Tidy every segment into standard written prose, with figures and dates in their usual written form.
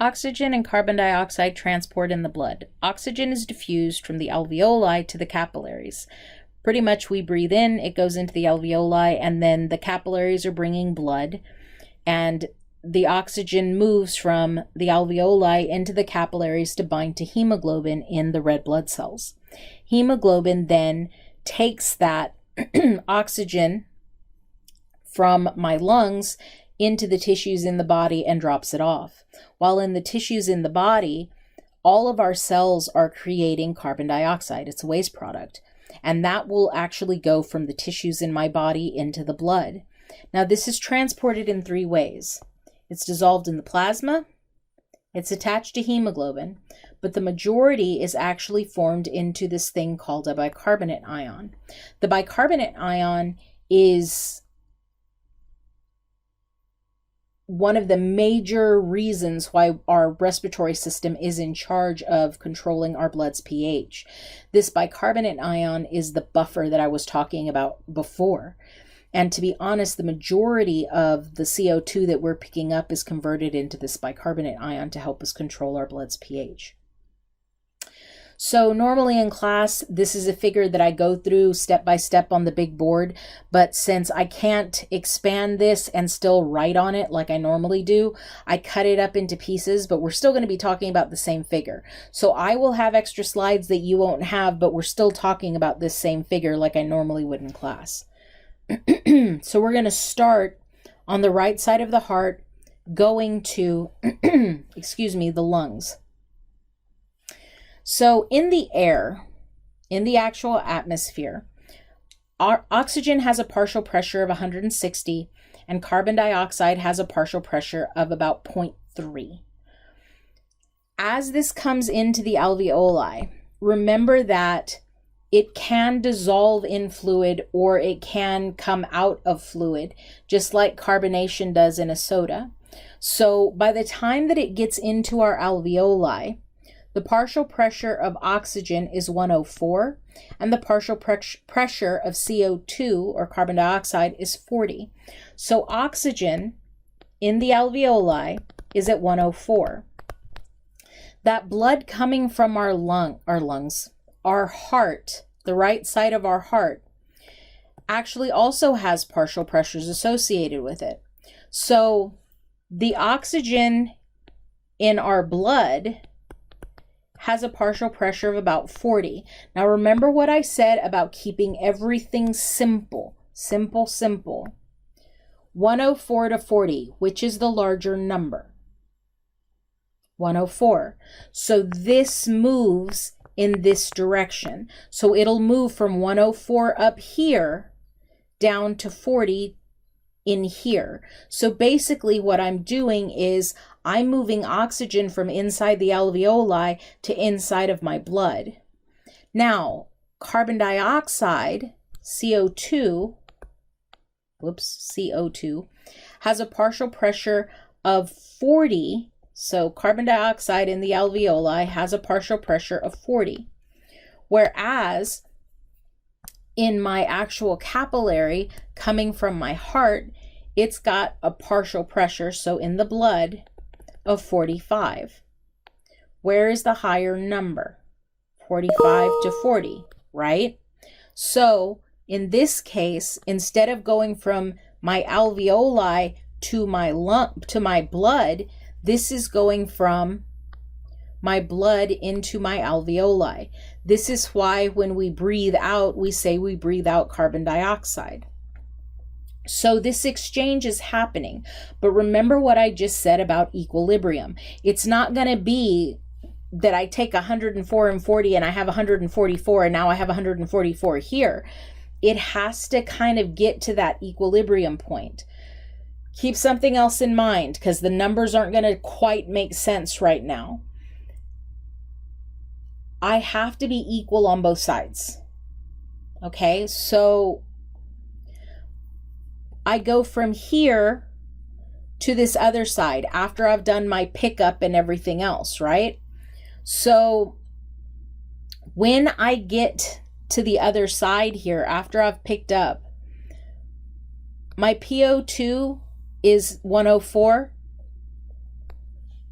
Oxygen and carbon dioxide transport in the blood. Oxygen is diffused from the alveoli to the capillaries. Pretty much we breathe in, it goes into the alveoli, and then the capillaries are bringing blood, and the oxygen moves from the alveoli into the capillaries to bind to hemoglobin in the red blood cells. Hemoglobin then takes that oxygen from my lungs into the tissues in the body and drops it off. While in the tissues in the body, all of our cells are creating carbon dioxide. It's a waste product. And that will actually go from the tissues in my body into the blood. Now, this is transported in 3 ways. It's dissolved in the plasma, it's attached to hemoglobin, but the majority is actually formed into this thing called a bicarbonate ion. The bicarbonate ion is one of the major reasons why our respiratory system is in charge of controlling our blood's pH. This bicarbonate ion is the buffer that I was talking about before. And to be honest, the majority of the CO2 that we're picking up is converted into this bicarbonate ion to help us control our blood's pH. So normally in class, this is a figure that I go through step by step on the big board, but since I can't expand this and still write on it like I normally do, I cut it up into pieces, but we're still going to be talking about the same figure. So I will have extra slides that you won't have, but we're still talking about this same figure like I normally would in class. So we're going to start on the right side of the heart, going to, the lungs. So in the air, in the actual atmosphere, our oxygen has a partial pressure of 160 and carbon dioxide has a partial pressure of about 0.3. As this comes into the alveoli, remember that it can dissolve in fluid or it can come out of fluid, just like carbonation does in a soda. So by the time that it gets into our alveoli, the partial pressure of oxygen is 104, and the partial pressure of CO2, or carbon dioxide, is 40. So oxygen in the alveoli is at 104. That blood coming from our lungs, our heart, the right side of our heart, actually also has partial pressures associated with it. So the oxygen in our blood has a partial pressure of about 40. Now remember what I said about keeping everything simple. Simple. 104 to 40, which is the larger number? 104. So this moves in this direction. So it'll move from 104 up here down to 40 in here. So basically what I'm doing is I'm moving oxygen from inside the alveoli to inside of my blood. Now, carbon dioxide, CO2, has a partial pressure of 40. So carbon dioxide in the alveoli has a partial pressure of 40. Whereas in my actual capillary coming from my heart, it's got a partial pressure, so in the blood, of 45. Where is the higher number? 45 to 40, right? So in this case, instead of going from my alveoli to my blood, this is going from my blood into my alveoli. This is why when we breathe out, we say we breathe out carbon dioxide. So this exchange is happening. But remember what I just said about equilibrium. It's not going to be that I take 104 and 40 and I have 144 and now I have 144 here. It has to kind of get to that equilibrium point. Keep something else in mind because the numbers aren't going to quite make sense right now. I have to be equal on both sides. Okay, so I go from here to this other side after I've done my pickup and everything else, right? So when I get to the other side here after I've picked up, my PO2 is 104.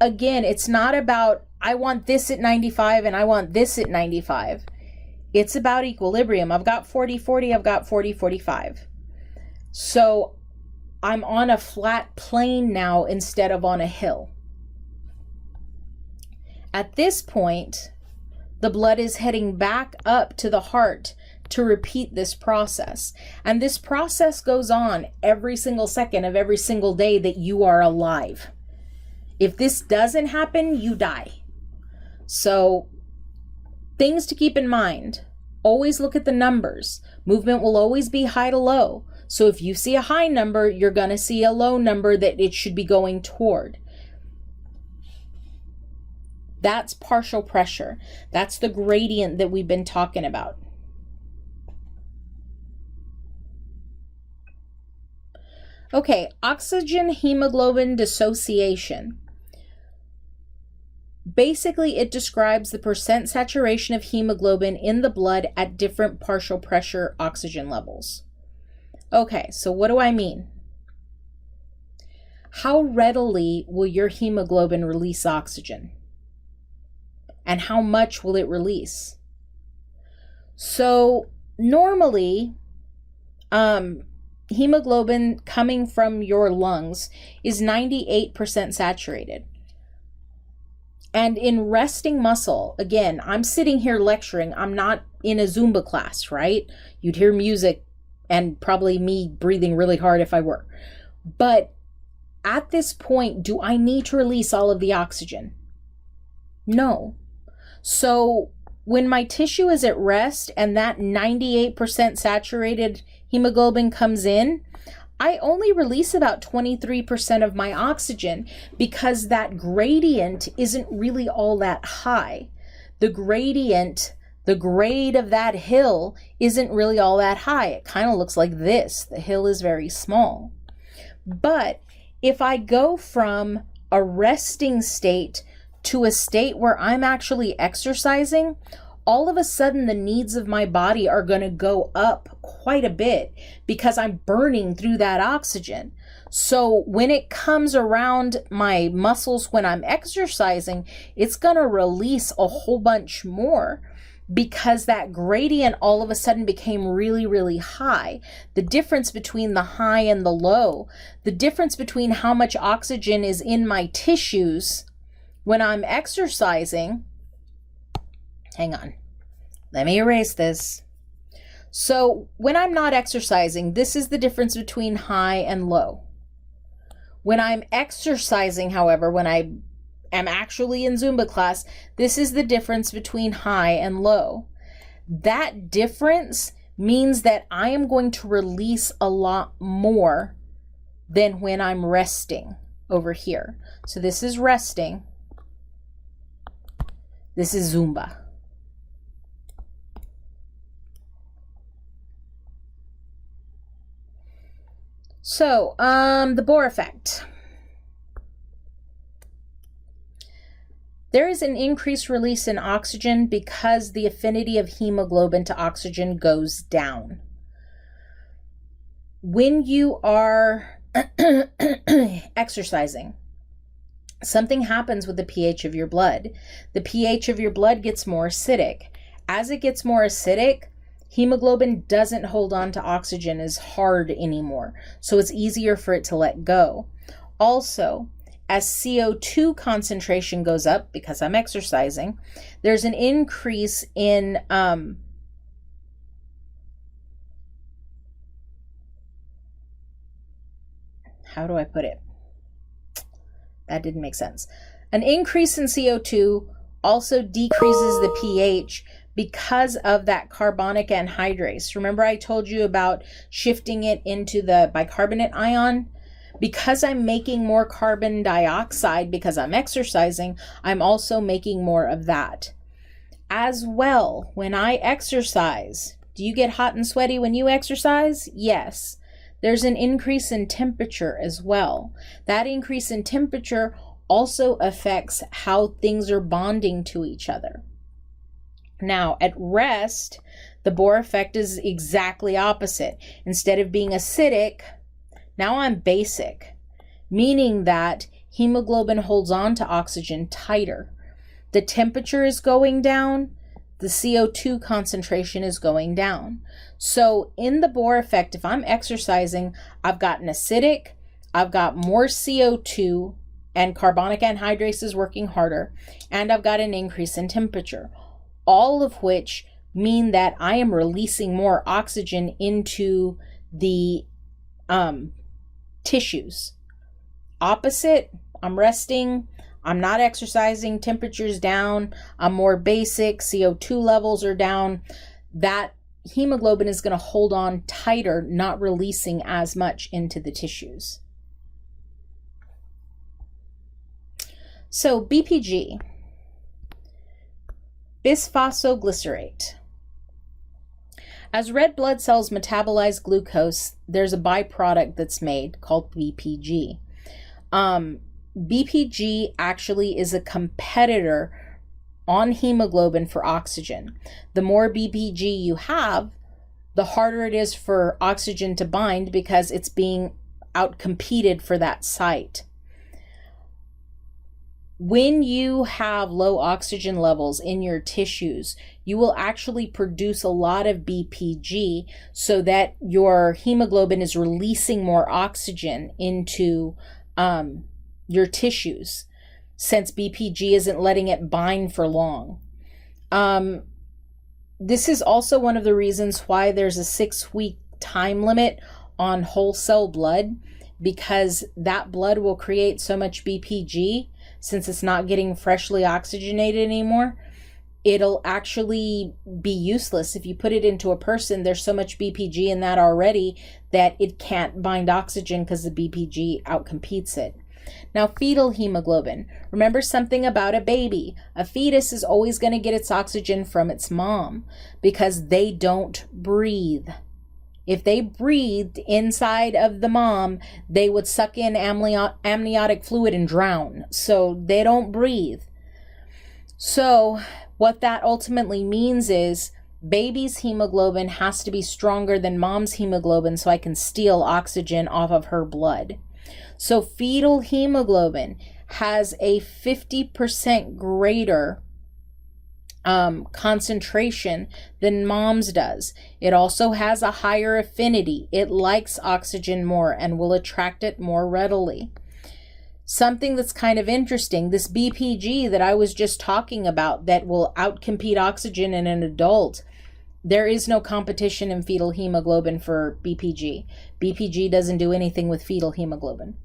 again, it's not about I want this at 95 and I want this at 95. It's about equilibrium. I've got 40-40, I've got 40-45. So I'm on a flat plane now instead of on a hill. At this point, the blood is heading back up to the heart to repeat this process. And this process goes on every single second of every single day that you are alive. If this doesn't happen, you die. So, things to keep in mind. Always look at the numbers. Movement will always be high to low. So if you see a high number, you're going to see a low number that it should be going toward. That's partial pressure. That's the gradient that we've been talking about. Okay, oxygen hemoglobin dissociation. Basically, it describes the percent saturation of hemoglobin in the blood at different partial pressure oxygen levels. Okay, so what do I mean? How readily will your hemoglobin release oxygen? And how much will it release? So normally, hemoglobin coming from your lungs is 98% saturated. And in resting muscle, again, I'm sitting here lecturing. I'm not in a Zumba class, right? You'd hear music and probably me breathing really hard if I were. But at this point, do I need to release all of the oxygen? No. So when my tissue is at rest and that 98% saturated hemoglobin comes in, I only release about 23% of my oxygen because that gradient isn't really all that high. The gradient, the grade of that hill isn't really all that high. It kind of looks like this. The hill is very small. But if I go from a resting state to a state where I'm actually exercising, all of a sudden the needs of my body are going to go up quite a bit because I'm burning through that oxygen. So when it comes around my muscles when I'm exercising, it's going to release a whole bunch more because that gradient all of a sudden became really, really high. The difference between the high and the low, the difference between how much oxygen is in my tissues when I'm exercising. Hang on. Let me erase this. So when I'm not exercising, this is the difference between high and low. When I'm exercising, however, when I am actually in Zumba class, this is the difference between high and low. That difference means that I am going to release a lot more than when I'm resting over here. So this is resting. This is Zumba. So, the Bohr effect. There is an increased release in oxygen because the affinity of hemoglobin to oxygen goes down. When you are exercising, something happens with the pH of your blood. The pH of your blood gets more acidic. As it gets more acidic, hemoglobin doesn't hold on to oxygen as hard anymore, so it's easier for it to let go. Also, as CO2 concentration goes up, because I'm exercising, there's an increase in how do I put it? That didn't make sense. An increase in CO2 also decreases the pH because of that carbonic anhydrase. Remember I told you about shifting it into the bicarbonate ion? Because I'm making more carbon dioxide because I'm exercising, I'm also making more of that. As well, when I exercise, do you get hot and sweaty when you exercise? Yes. There's an increase in temperature as well. That increase in temperature also affects how things are bonding to each other. Now, at rest, the Bohr effect is exactly opposite. Instead of being acidic, now I'm basic, meaning that hemoglobin holds on to oxygen tighter. The temperature is going down, the CO2 concentration is going down. So in the Bohr effect, if I'm exercising, I've got an acidic, I've got more CO2, and carbonic anhydrase is working harder, and I've got an increase in temperature, all of which mean that I am releasing more oxygen into the tissues. Opposite, I'm resting, I'm not exercising, temperature's down, I'm more basic, CO2 levels are down. That hemoglobin is going to hold on tighter, not releasing as much into the tissues. So BPG, bisphosphoglycerate. As red blood cells metabolize glucose, there's a byproduct that's made called BPG. BPG actually is a competitor on hemoglobin for oxygen. The more BPG you have, the harder it is for oxygen to bind because it's being outcompeted for that site. When you have low oxygen levels in your tissues, you will actually produce a lot of BPG so that your hemoglobin is releasing more oxygen into your tissues, since BPG isn't letting it bind for long. This is also one of the reasons why there's a 6-week time limit on whole cell blood, because that blood will create so much BPG. Since it's not getting freshly oxygenated anymore, it'll actually be useless. If you put it into a person, there's so much BPG in that already that it can't bind oxygen because the BPG outcompetes it. Now, fetal hemoglobin. Remember something about a baby. A fetus is always going to get its oxygen from its mom because they don't breathe. If they breathed inside of the mom, they would suck in amniotic fluid and drown. So they don't breathe. So what that ultimately means is baby's hemoglobin has to be stronger than mom's hemoglobin so I can steal oxygen off of her blood. So fetal hemoglobin has a 50% greater concentration than mom's does. It also has a higher affinity. It likes oxygen more and will attract it more readily. Something that's kind of interesting, this BPG that I was just talking about that will outcompete oxygen in an adult, there is no competition in fetal hemoglobin for BPG. BPG doesn't do anything with fetal hemoglobin.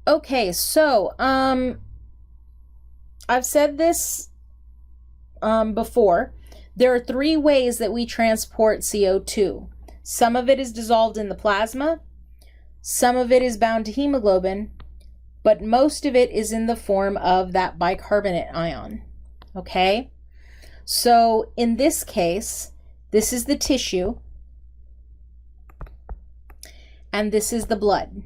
Okay, so I've said this before. There are 3 ways that we transport CO2. Some of it is dissolved in the plasma, some of it is bound to hemoglobin, but most of it is in the form of that bicarbonate ion. Okay? So in this case, this is the tissue, and this is the blood.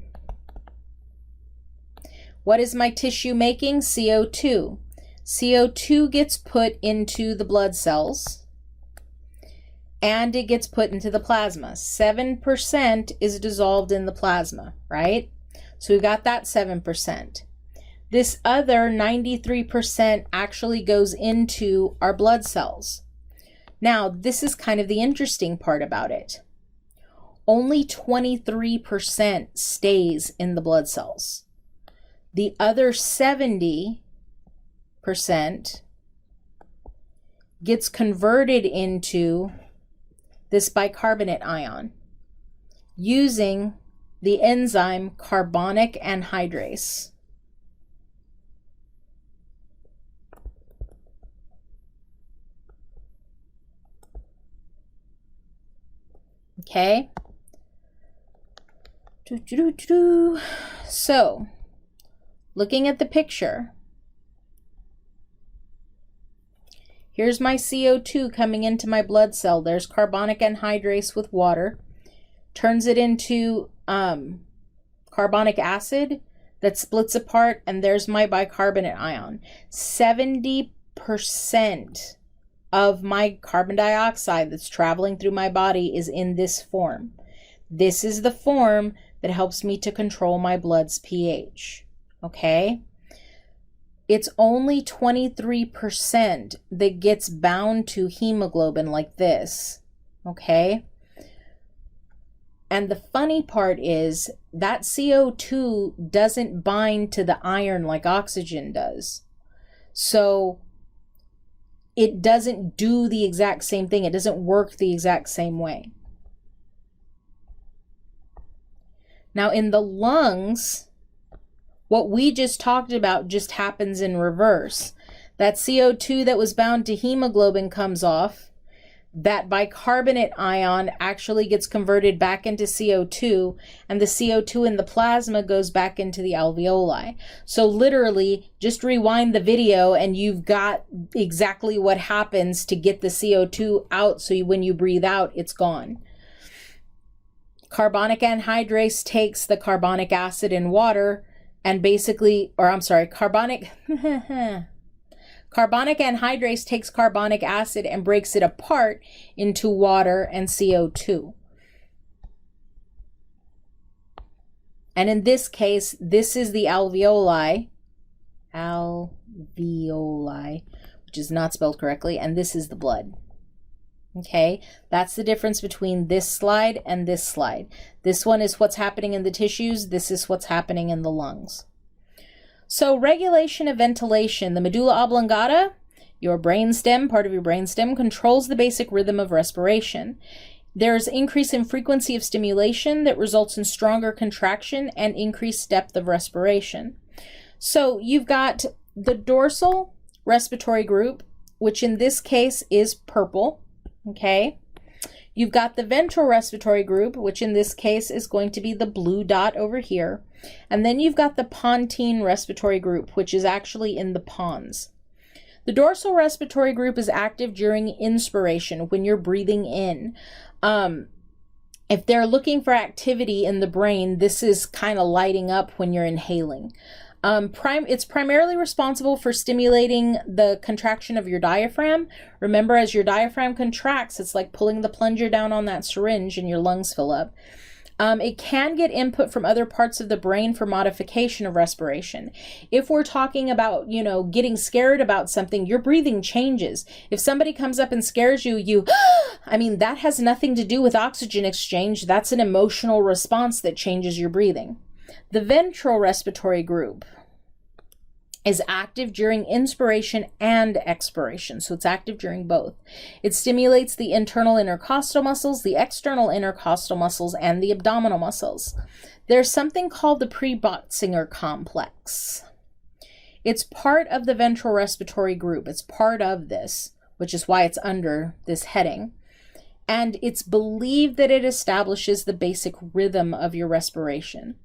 What is my tissue making? CO2. CO2 gets put into the blood cells and it gets put into the plasma. 7% is dissolved in the plasma, right? So we got that 7%. This other 93% actually goes into our blood cells. Now, this is kind of the interesting part about it. Only 23% stays in the blood cells. The other 70% gets converted into this bicarbonate ion using the enzyme carbonic anhydrase. Okay? So, looking at the picture, here's my CO2 coming into my blood cell. There's carbonic anhydrase with water. Turns it into carbonic acid that splits apart, and there's my bicarbonate ion. 70% of my carbon dioxide that's traveling through my body is in this form. This is the form that helps me to control my blood's pH. Okay? It's only 23% that gets bound to hemoglobin like this. Okay? And the funny part is that CO2 doesn't bind to the iron like oxygen does. So it doesn't do the exact same thing. It doesn't work the exact same way. Now in the lungs, what we just talked about just happens in reverse. That CO2 that was bound to hemoglobin comes off. That bicarbonate ion actually gets converted back into CO2, and the CO2 in the plasma goes back into the alveoli. So literally, just rewind the video and you've got exactly what happens to get the CO2 out, so when you breathe out, it's gone. Carbonic anhydrase takes the carbonic acid in water and basically, carbonic anhydrase takes carbonic acid and breaks it apart into water and CO2. And in this case, this is the alveoli, which is not spelled correctly, and this is the blood. Okay, that's the difference between this slide and this slide. This one is what's happening in the tissues. This is what's happening in the lungs. So regulation of ventilation, the medulla oblongata, your brainstem, part of your brainstem, controls the basic rhythm of respiration. There's increase in frequency of stimulation that results in stronger contraction and increased depth of respiration. So you've got the dorsal respiratory group, which in this case is purple. Okay, you've got the ventral respiratory group, which in this case is going to be the blue dot over here. And then you've got the pontine respiratory group, which is actually in the pons. The dorsal respiratory group is active during inspiration, when you're breathing in. If they're looking for activity in the brain, this is kind of lighting up when you're inhaling. It's primarily responsible for stimulating the contraction of your diaphragm. Remember, as your diaphragm contracts, it's like pulling the plunger down on that syringe and your lungs fill up. It can get input from other parts of the brain for modification of respiration. If we're talking about, getting scared about something, your breathing changes. If somebody comes up and scares you, that has nothing to do with oxygen exchange. That's an emotional response that changes your breathing. The ventral respiratory group is active during inspiration and expiration, so it's active during both. It stimulates the internal intercostal muscles, the external intercostal muscles, and the abdominal muscles. There's something called the Pre-Botzinger complex. It's part of the ventral respiratory group. It's part of this, which is why it's under this heading. And it's believed that it establishes the basic rhythm of your respiration.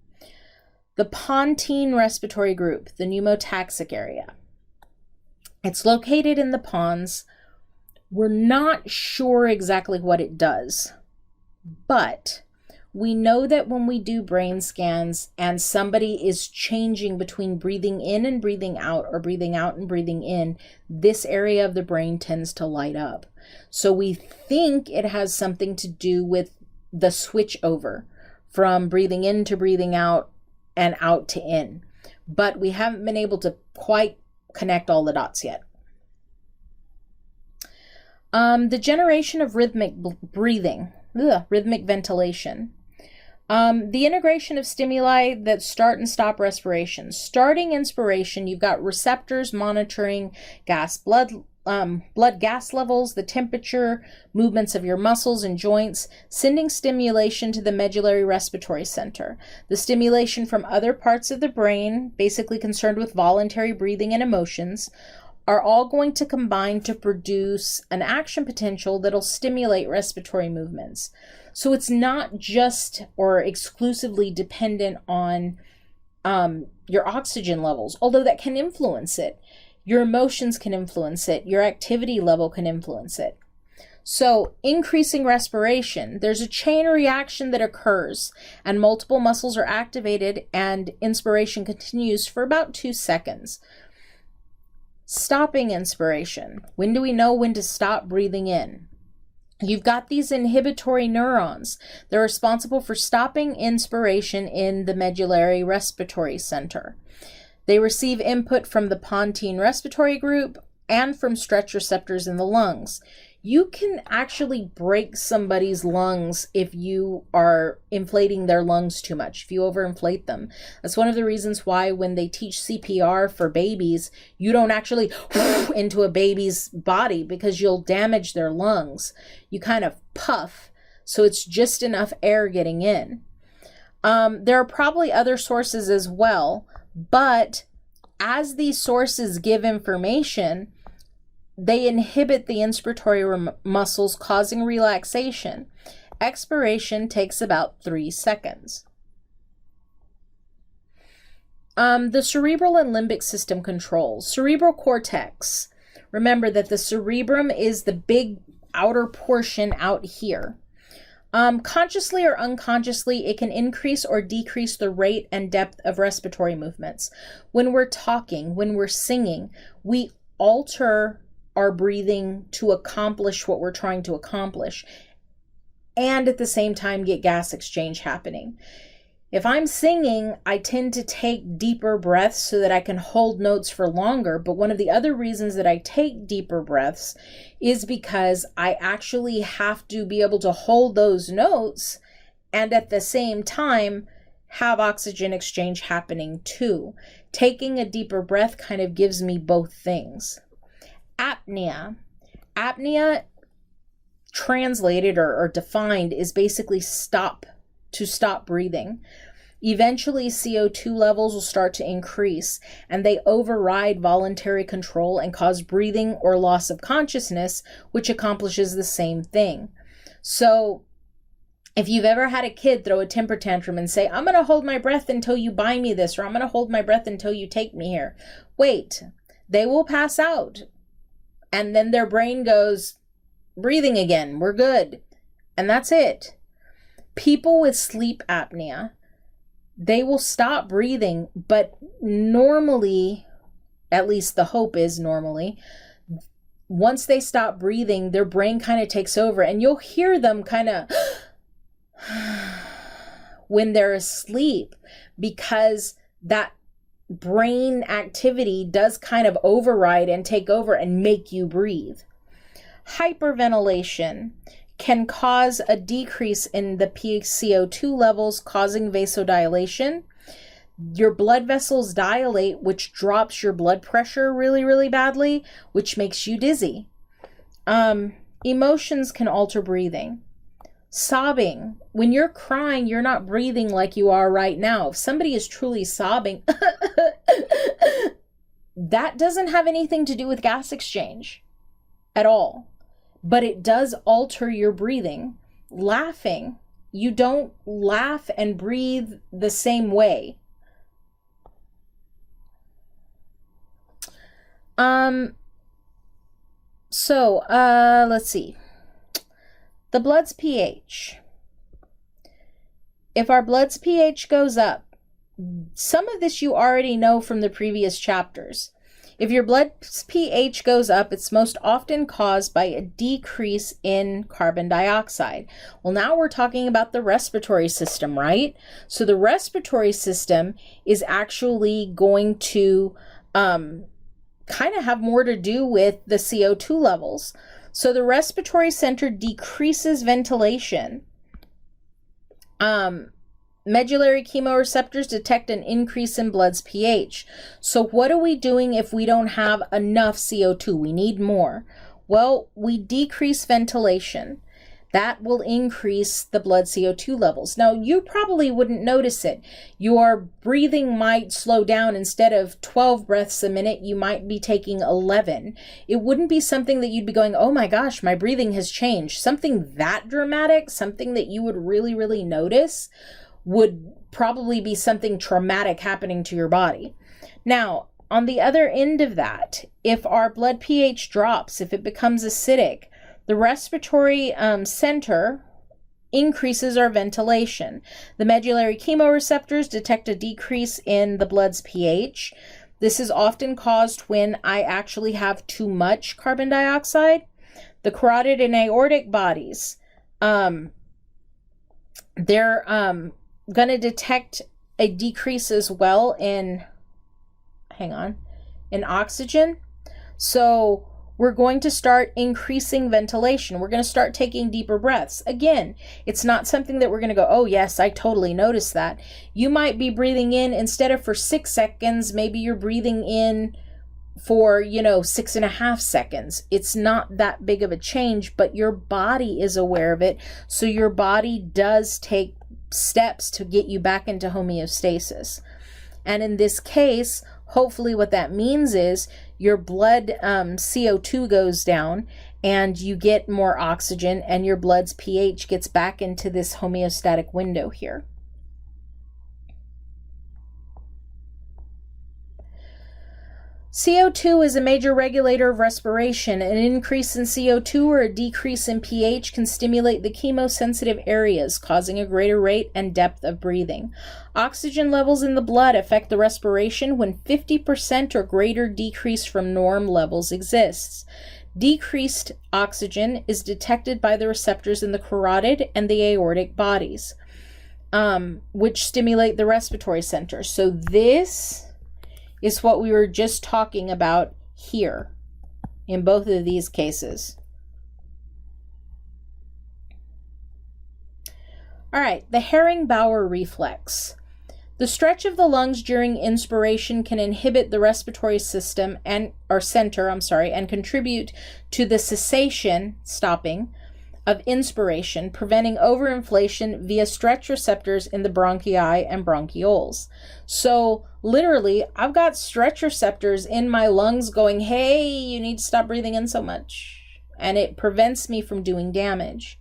The pontine respiratory group, the pneumotaxic area. It's located in the pons. We're not sure exactly what it does, but we know that when we do brain scans and somebody is changing between breathing in and breathing out, or breathing out and breathing in, this area of the brain tends to light up. So we think it has something to do with the switch over from breathing in to breathing out and out to in, but we haven't been able to quite connect all the dots yet. The generation of rhythmic breathing, rhythmic ventilation. The integration of stimuli that start and stop respiration. Starting inspiration, you've got receptors monitoring blood gas levels, the temperature, movements of your muscles and joints, sending stimulation to the medullary respiratory center. The stimulation from other parts of the brain, basically concerned with voluntary breathing and emotions, are all going to combine to produce an action potential that'll stimulate respiratory movements. So it's not just or exclusively dependent on your oxygen levels, although that can influence it. Your emotions can influence it. Your activity level can influence it. So increasing respiration, there's a chain reaction that occurs and multiple muscles are activated and inspiration continues for about 2 seconds. Stopping inspiration. When do we know when to stop breathing in? You've got these inhibitory neurons. They're responsible for stopping inspiration in the medullary respiratory center. They receive input from the pontine respiratory group and from stretch receptors in the lungs. You can actually break somebody's lungs if you are inflating their lungs too much, if you overinflate them. That's one of the reasons why when they teach CPR for babies, you don't actually into a baby's body, because you'll damage their lungs. You kind of puff, so it's just enough air getting in. There are probably other sources as well, but as these sources give information, they inhibit the inspiratory muscles, causing relaxation. Expiration takes about 3 seconds. The cerebral and limbic system controls. Cerebral cortex. Remember that the cerebrum is the big outer portion out here. Consciously or unconsciously, it can increase or decrease the rate and depth of respiratory movements. When we're talking, when we're singing, we alter our breathing to accomplish what we're trying to accomplish, and at the same time get gas exchange happening. If I'm singing, I tend to take deeper breaths so that I can hold notes for longer, but one of the other reasons that I take deeper breaths is because I actually have to be able to hold those notes and at the same time have oxygen exchange happening too. Taking a deeper breath kind of gives me both things. Apnea. Apnea, translated or defined, is basically stop breathing. Eventually, CO2 levels will start to increase, and they override voluntary control and cause breathing or loss of consciousness, which accomplishes the same thing. So, if you've ever had a kid throw a temper tantrum and say, I'm going to hold my breath until you buy me this, or I'm going to hold my breath until you take me here. Wait, they will pass out. And then their brain goes, breathing again, we're good. And that's it. People with sleep apnea, they will stop breathing, but normally, at least the hope is normally, once they stop breathing, their brain kind of takes over, and you'll hear them kind of when they're asleep, because that brain activity does kind of override and take over and make you breathe. Hyperventilation can cause a decrease in the peak CO2 levels, causing vasodilation. Your blood vessels dilate, which drops your blood pressure really, really badly, which makes you dizzy. Emotions can alter breathing. Sobbing. When you're crying, you're not breathing like you are right now. If somebody is truly sobbing, that doesn't have anything to do with gas exchange at all. But it does alter your breathing. Laughing. You don't laugh and breathe the same way. Let's see. The blood's pH. If our blood's pH goes up, some of this you already know from the previous chapters. If your blood's pH goes up, it's most often caused by a decrease in carbon dioxide. Well, now we're talking about the respiratory system, right? So the respiratory system is actually going to kind of have more to do with the CO2 levels. So the respiratory center decreases ventilation. Medullary chemoreceptors detect an increase in blood's pH. So what are we doing if we don't have enough CO2? We need more. Well, we decrease ventilation. That will increase the blood CO2 levels. Now, you probably wouldn't notice it. Your breathing might slow down. Instead of 12 breaths a minute, you might be taking 11. It wouldn't be something that you'd be going, oh my gosh, my breathing has changed. Something that dramatic, something that you would really, really notice, would probably be something traumatic happening to your body. Now, on the other end of that, if our blood pH drops, if it becomes acidic, the respiratory center increases our ventilation. The medullary chemoreceptors detect a decrease in the blood's pH. This is often caused when I actually have too much carbon dioxide. The carotid and aortic bodies, they're going to detect a decrease as well in, in oxygen. So we're going to start increasing ventilation. We're going to start taking deeper breaths. Again, it's not something that we're going to go, oh yes, I totally noticed that. You might be breathing in, instead of for 6 seconds, maybe you're breathing in for, 6.5 seconds. It's not that big of a change, but your body is aware of it. So your body does take steps to get you back into homeostasis. And in this case, hopefully what that means is your blood CO2 goes down and you get more oxygen, and your blood's pH gets back into this homeostatic window here. CO2 is a major regulator of respiration. An increase in CO2 or a decrease in pH can stimulate the chemosensitive areas, causing a greater rate and depth of breathing. Oxygen levels in the blood affect the respiration when 50% or greater decrease from norm levels exists. Decreased oxygen is detected by the receptors in the carotid and the aortic bodies, which stimulate the respiratory center. So this is what we were just talking about here in both of these cases. All right, the Herring-Bauer reflex. The stretch of the lungs during inspiration can inhibit the respiratory system and contribute to the cessation, stopping, of inspiration, preventing overinflation via stretch receptors in the bronchi and bronchioles. So literally, I've got stretch receptors in my lungs going, hey, you need to stop breathing in so much. And it prevents me from doing damage.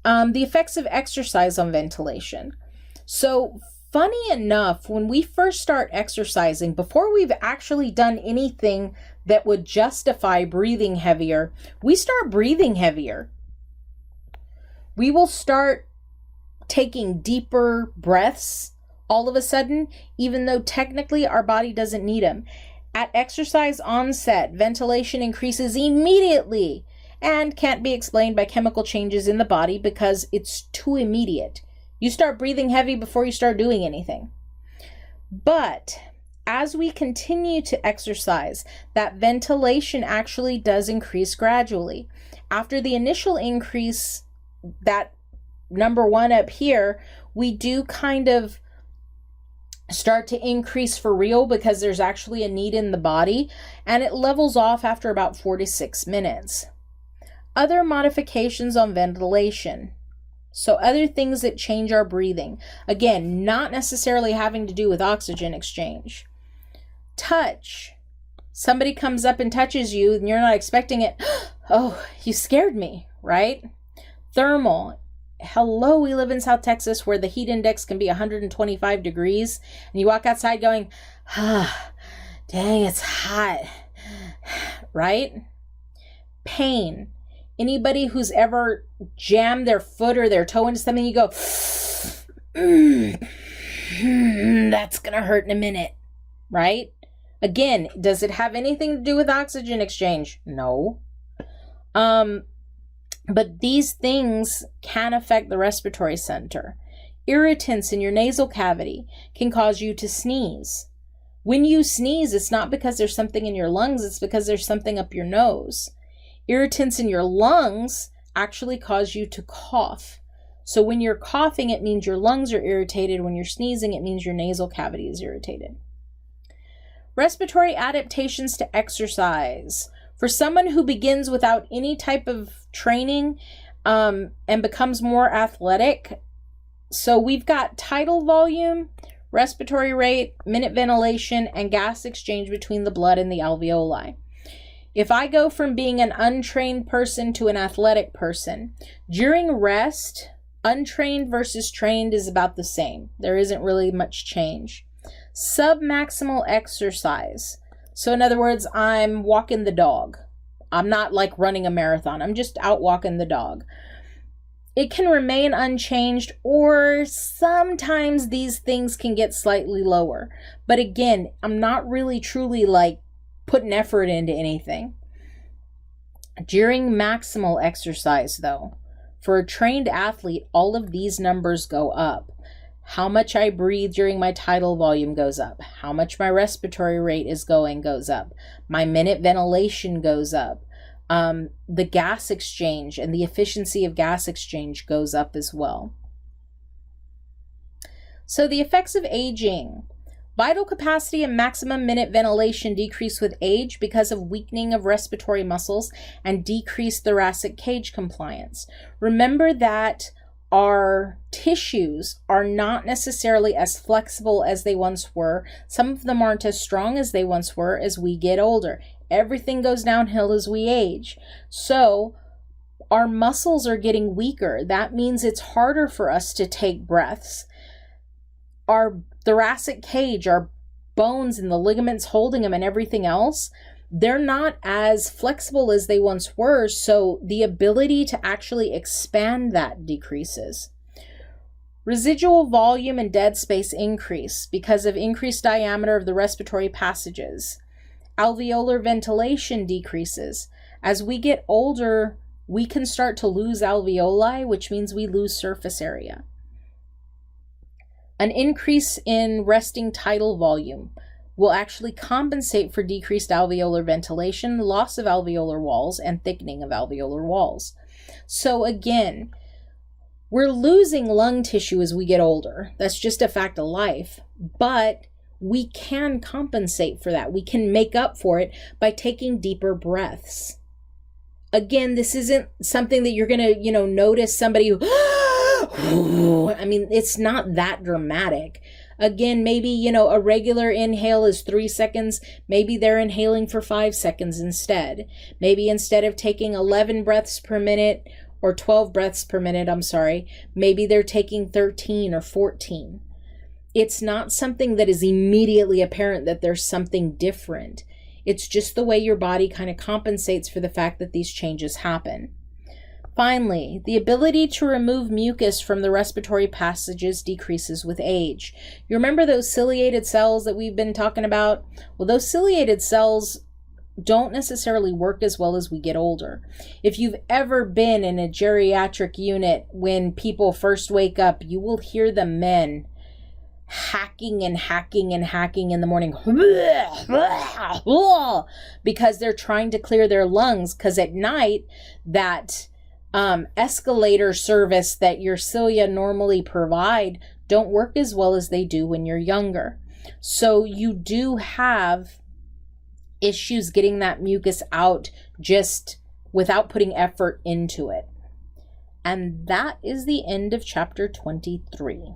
The effects of exercise on ventilation. So funny enough, when we first start exercising, before we've actually done anything that would justify breathing heavier, we start breathing heavier. We will start taking deeper breaths all of a sudden, even though technically our body doesn't need them. At exercise onset, ventilation increases immediately and can't be explained by chemical changes in the body because it's too immediate. You start breathing heavy before you start doing anything. But as we continue to exercise, that ventilation actually does increase gradually. After the initial increase, that number 1 up here, we do kind of start to increase for real because there's actually a need in the body, and it levels off after about 4 to 6 minutes. Other modifications on ventilation. So other things that change our breathing. Again, not necessarily having to do with oxygen exchange. Touch. Somebody comes up and touches you and you're not expecting it. Oh, you scared me, right? Thermal. Hello, we live in South Texas where the heat index can be 125 degrees. And you walk outside going, dang, it's hot, right? Pain. Anybody who's ever jammed their foot or their toe into something, you go, that's going to hurt in a minute, right? Again, does it have anything to do with oxygen exchange? No. But these things can affect the respiratory center. Irritants in your nasal cavity can cause you to sneeze. When you sneeze, it's not because there's something in your lungs, it's because there's something up your nose. Irritants in your lungs actually cause you to cough. So when you're coughing, it means your lungs are irritated. When you're sneezing, it means your nasal cavity is irritated. Respiratory adaptations to exercise. For someone who begins without any type of training and becomes more athletic, so we've got tidal volume, respiratory rate, minute ventilation, and gas exchange between the blood and the alveoli. If I go from being an untrained person to an athletic person, during rest, untrained versus trained is about the same. There isn't really much change. Submaximal exercise. So in other words, I'm walking the dog. I'm not like running a marathon. I'm just out walking the dog. It can remain unchanged, or sometimes these things can get slightly lower. But again, I'm not really truly like putting effort into anything. During maximal exercise, though, for a trained athlete, all of these numbers go up. How much I breathe during my tidal volume goes up. How much my respiratory rate is goes up. My minute ventilation goes up. The gas exchange and the efficiency of gas exchange goes up as well. So the effects of aging. Vital capacity and maximum minute ventilation decrease with age because of weakening of respiratory muscles and decreased thoracic cage compliance. Remember that our tissues are not necessarily as flexible as they once were. Some of them aren't as strong as they once were as we get older. Everything goes downhill as we age. So our muscles are getting weaker. That means it's harder for us to take breaths. Our thoracic cage, our bones and the ligaments holding them and everything else, they're not as flexible as they once were, so the ability to actually expand that decreases. Residual volume and dead space increase because of increased diameter of the respiratory passages. Alveolar ventilation decreases. As we get older, we can start to lose alveoli, which means we lose surface area. An increase in resting tidal volume will actually compensate for decreased alveolar ventilation, loss of alveolar walls, and thickening of alveolar walls. So again, we're losing lung tissue as we get older. That's just a fact of life. But we can compensate for that. We can make up for it by taking deeper breaths. Again, this isn't something that you're going to, notice somebody who, I mean, it's not that dramatic. Again, maybe, a regular inhale is 3 seconds. Maybe they're inhaling for 5 seconds instead. Maybe instead of taking 11 breaths per minute or 12 breaths per minute, maybe they're taking 13 or 14. It's not something that is immediately apparent that there's something different. It's just the way your body kind of compensates for the fact that these changes happen. Finally, the ability to remove mucus from the respiratory passages decreases with age. You remember those ciliated cells that we've been talking about? Well, those ciliated cells don't necessarily work as well as we get older. If you've ever been in a geriatric unit when people first wake up, you will hear the men hacking and hacking and hacking in the morning because they're trying to clear their lungs, because at night that escalator service that your cilia normally provide don't work as well as they do when you're younger. So you do have issues getting that mucus out just without putting effort into it. And that is the end of chapter 23.